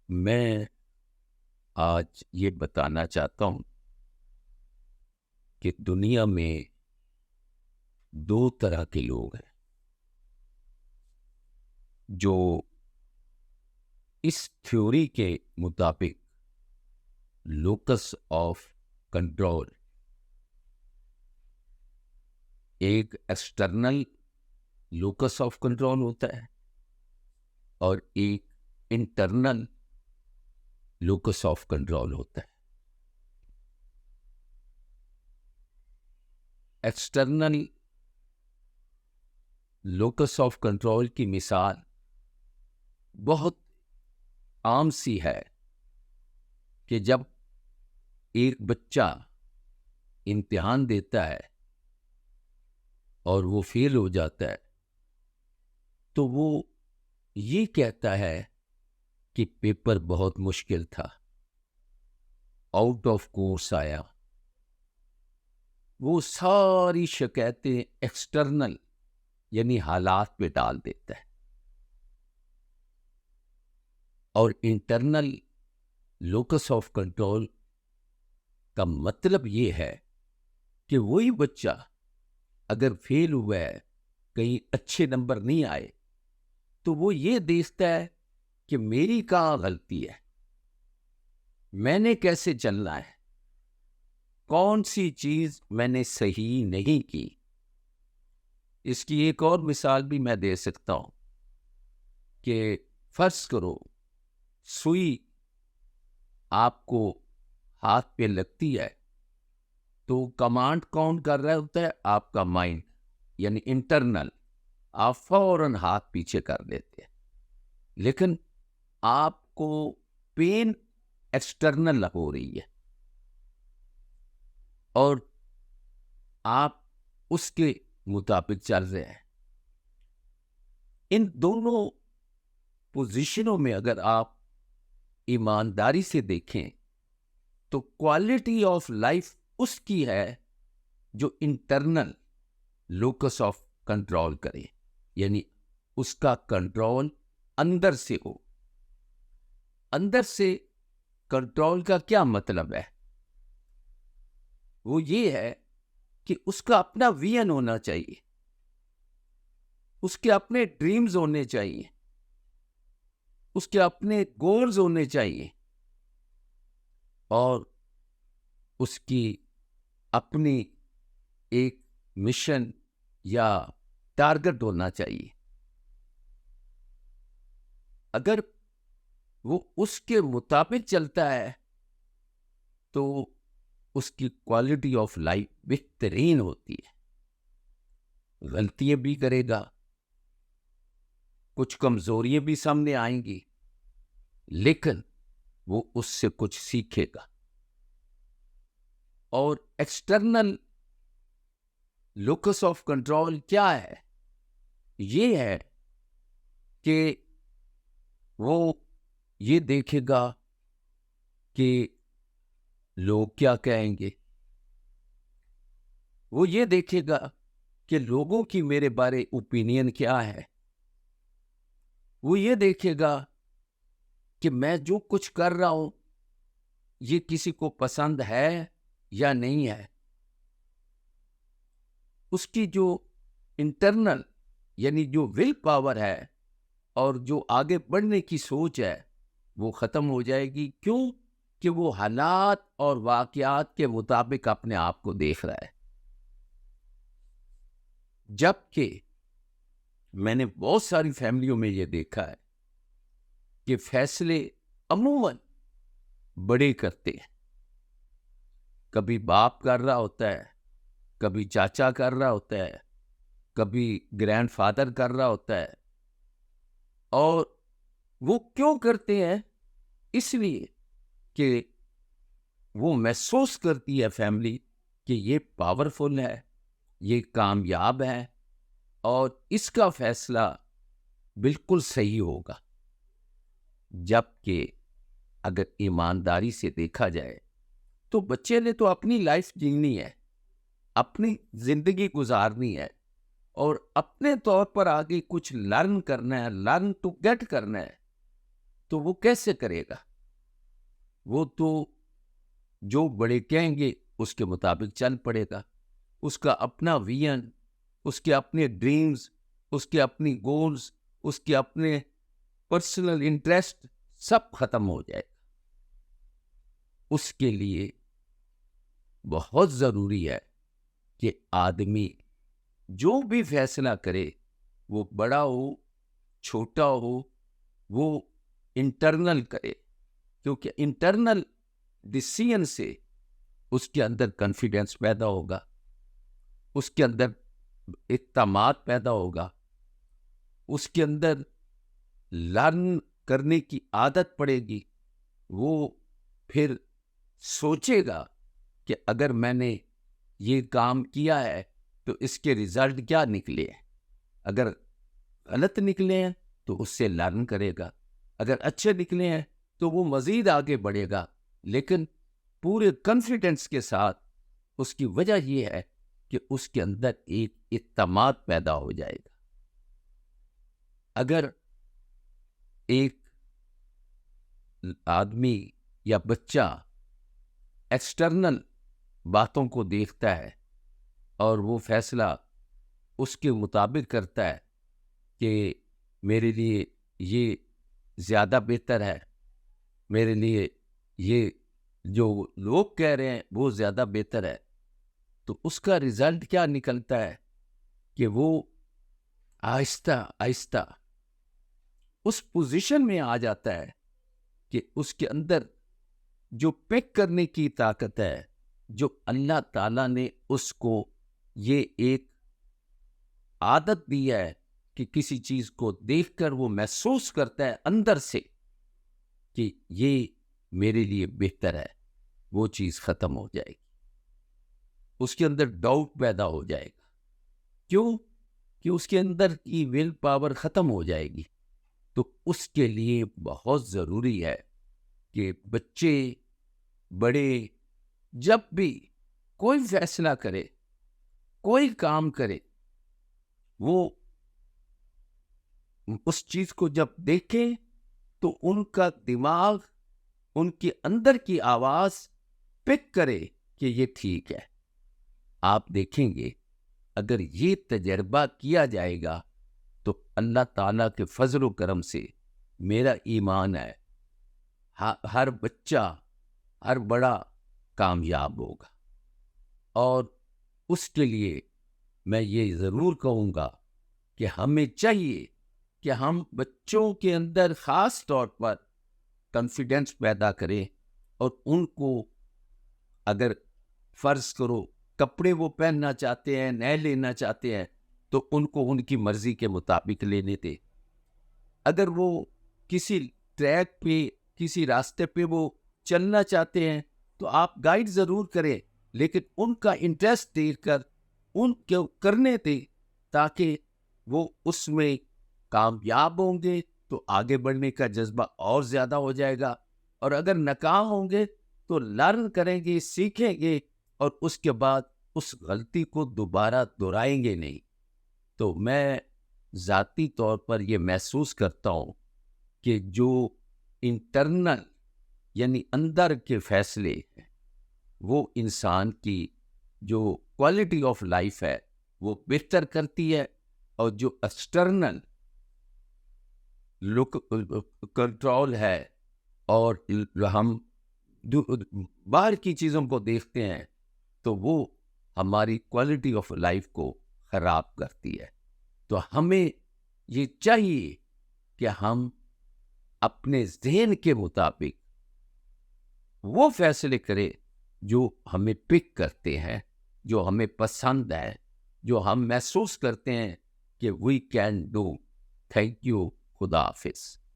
میں آج یہ بتانا چاہتا ہوں کہ دنیا میں دو طرح کے لوگ ہیں جو اس تھیوری کے مطابق لوکس آف کنٹرول، ایک ایکسٹرنل لوکس آف کنٹرول ہوتا ہے اور ایک انٹرنل لوکس آف کنٹرول ہوتا ہے۔ ایکسٹرنل لوکس آف کنٹرول کی مثال بہت عام سی ہے کہ جب ایک بچہ امتحان دیتا ہے اور وہ فیل ہو جاتا ہے تو وہ یہ کہتا ہے کہ پیپر بہت مشکل تھا، آؤٹ آف کورس آیا۔ وہ ساری شکایتیں ایکسٹرنل یعنی حالات پہ ڈال دیتا ہے، اور انٹرنل لوکس آف کنٹرول کا مطلب یہ ہے کہ وہی بچہ اگر فیل ہوا ہے، کہیں اچھے نمبر نہیں آئے، تو وہ یہ دیکھتا ہے کہ میری کہاں غلطی ہے، میں نے کیسے چلنا ہے، کون سی چیز میں نے صحیح نہیں کی۔ اس کی ایک اور مثال بھی میں دے سکتا ہوں کہ فرض کرو سوئی آپ کو ہاتھ پہ لگتی ہے تو کمانڈ کون کر رہا ہوتا ہے؟ آپ کا مائنڈ یعنی انٹرنل۔ آپ فوراً ہاتھ پیچھے کر دیتے ہیں، لیکن آپ کو پین ایکسٹرنل ہو رہی ہے اور آپ اس کے مطابق چل رہے ہیں۔ ان دونوں پوزیشنوں میں اگر آپ ایمانداری سے دیکھیں تو کوالٹی آف لائف اس کی ہے جو انٹرنل لوکس آف کنٹرول کرے، یعنی اس کا کنٹرول اندر سے ہو۔ اندر سے کنٹرول کا کیا مطلب ہے؟ وہ یہ ہے کہ اس کا اپنا ویژن ہونا چاہیے، اس کے اپنے ڈریمز ہونے چاہیے، اس کے اپنے گولز ہونے چاہیے، اور اس کی اپنی ایک مشن یا ٹارگٹ ہونا چاہیے۔ اگر وہ اس کے مطابق چلتا ہے تو اس کی کوالٹی آف لائف بہترین ہوتی ہے۔ غلطیاں بھی کرے گا، کچھ کمزوریاں بھی سامنے آئیں گی، لیکن وہ اس سے کچھ سیکھے گا۔ اور ایکسٹرنل لوکس آف کنٹرول کیا ہے؟ یہ ہے کہ وہ یہ دیکھے گا کہ لوگ کیا کہیں گے، وہ یہ دیکھے گا کہ لوگوں کی میرے بارے اوپینین کیا ہے، وہ یہ دیکھے گا کہ میں جو کچھ کر رہا ہوں یہ کسی کو پسند ہے یا نہیں ہے۔ اس کی جو انٹرنل یعنی جو ول پاور ہے اور جو آگے بڑھنے کی سوچ ہے وہ ختم ہو جائے گی۔ کیوں؟ کہ وہ حالات اور واقعات کے مطابق اپنے آپ کو دیکھ رہا ہے۔ جبکہ میں نے بہت ساری فیملیوں میں یہ دیکھا ہے کہ فیصلے عموماً بڑے کرتے ہیں، کبھی باپ کر رہا ہوتا ہے، کبھی چاچا کر رہا ہوتا ہے، کبھی گرینڈ فادر کر رہا ہوتا ہے۔ اور وہ کیوں کرتے ہیں؟ اس لیے کہ وہ محسوس کرتی ہے فیملی کہ یہ پاورفل ہے، یہ کامیاب ہے، اور اس کا فیصلہ بالکل صحیح ہوگا۔ جبکہ اگر ایمانداری سے دیکھا جائے تو بچے نے تو اپنی لائف جینی ہے، اپنی زندگی گزارنی ہے، اور اپنے طور پر آگے کچھ لرن کرنا ہے، لرن ٹو گیٹ کرنا ہے۔ تو وہ کیسے کرے گا؟ وہ تو جو بڑے کہیں گے اس کے مطابق چل پڑے گا. اس کا اپنا ویژن، اس کے اپنے ڈریمز، اس کے اپنی گولز، اس کے اپنے پرسنل انٹرسٹ سب ختم ہو جائے گا. اس کے لیے بہت ضروری ہے کہ آدمی جو بھی فیصلہ کرے، وہ بڑا ہو چھوٹا ہو، وہ انٹرنل کرے، کیونکہ انٹرنل ڈیسیژن سے اس کے اندر کانفیڈنس پیدا ہوگا، اس کے اندر اعتماد پیدا ہوگا، اس کے اندر لرن کرنے کی عادت پڑے گی. وہ پھر سوچے گا کہ اگر میں نے یہ کام کیا ہے تو اس کے ریزلٹ کیا نکلے ہیں. اگر غلط نکلے ہیں تو اس سے لرن کرے گا، اگر اچھے نکلے ہیں تو وہ مزید آگے بڑھے گا، لیکن پورے کانفیڈنس کے ساتھ. اس کی وجہ یہ ہے کہ اس کے اندر ایک اعتماد پیدا ہو جائے گا. اگر ایک آدمی یا بچہ ایکسٹرنل باتوں کو دیکھتا ہے اور وہ فیصلہ اس کے مطابق کرتا ہے کہ میرے لیے یہ زیادہ بہتر ہے، میرے لیے یہ جو لوگ کہہ رہے ہیں وہ زیادہ بہتر ہے، تو اس کا رزلٹ کیا نکلتا ہے کہ وہ آہستہ آہستہ اس پوزیشن میں آ جاتا ہے کہ اس کے اندر جو پک کرنے کی طاقت ہے، جو اللہ تعالیٰ نے اس کو یہ ایک عادت دی ہے کہ کسی چیز کو دیکھ کر وہ محسوس کرتا ہے اندر سے کہ یہ میرے لیے بہتر ہے، وہ چیز ختم ہو جائے گی. اس کے اندر ڈاؤٹ پیدا ہو جائے گا. کیوں؟ کہ اس کے اندر کی ول پاور ختم ہو جائے گی. تو اس کے لیے بہت ضروری ہے کہ بچے بڑے جب بھی کوئی فیصلہ کرے، کوئی کام کرے، وہ اس چیز کو جب دیکھیں تو ان کا دماغ ان کے اندر کی آواز پک کرے کہ یہ ٹھیک ہے. آپ دیکھیں گے اگر یہ تجربہ کیا جائے گا تو اللہ تعالیٰ کے فضل و کرم سے میرا ایمان ہے ہر بچہ، ہر بڑا کامیاب ہوگا. اور اس کے لیے میں یہ ضرور کہوں گا کہ ہمیں چاہیے کہ ہم بچوں کے اندر خاص طور پر کانفیڈنس پیدا کریں، اور ان کو اگر فرض کرو کپڑے وہ پہننا چاہتے ہیں، نئے لینا چاہتے ہیں، تو ان کو ان کی مرضی کے مطابق لینے دیں. اگر وہ کسی ٹریک پہ، کسی راستے پہ وہ چلنا چاہتے ہیں تو آپ گائیڈ ضرور کریں، لیکن ان کا انٹرسٹ دیکھ کر ان کو کرنے دیں، تاکہ وہ اس میں کامیاب ہوں گے تو آگے بڑھنے کا جذبہ اور زیادہ ہو جائے گا. اور اگر ناکام ہوں گے تو لرن کریں گے، سیکھیں گے، اور اس کے بعد اس غلطی کو دوبارہ دہرائیں گے نہیں. تو میں ذاتی طور پر یہ محسوس کرتا ہوں کہ جو انٹرنل یعنی اندر کے فیصلے ہیں وہ انسان کی جو کوالٹی آف لائف ہے وہ بہتر کرتی ہے، اور جو ایکسٹرنل کنٹرول ہے اور ہم باہر کی چیزوں کو دیکھتے ہیں تو وہ ہماری کوالٹی آف لائف کو خراب کرتی ہے. تو ہمیں یہ چاہیے کہ ہم اپنے ذہن کے مطابق وہ فیصلے کریں جو ہمیں پک کرتے ہیں، جو ہمیں پسند ہے، جو ہم محسوس کرتے ہیں کہ we can do. Thank you. خدا حافظ.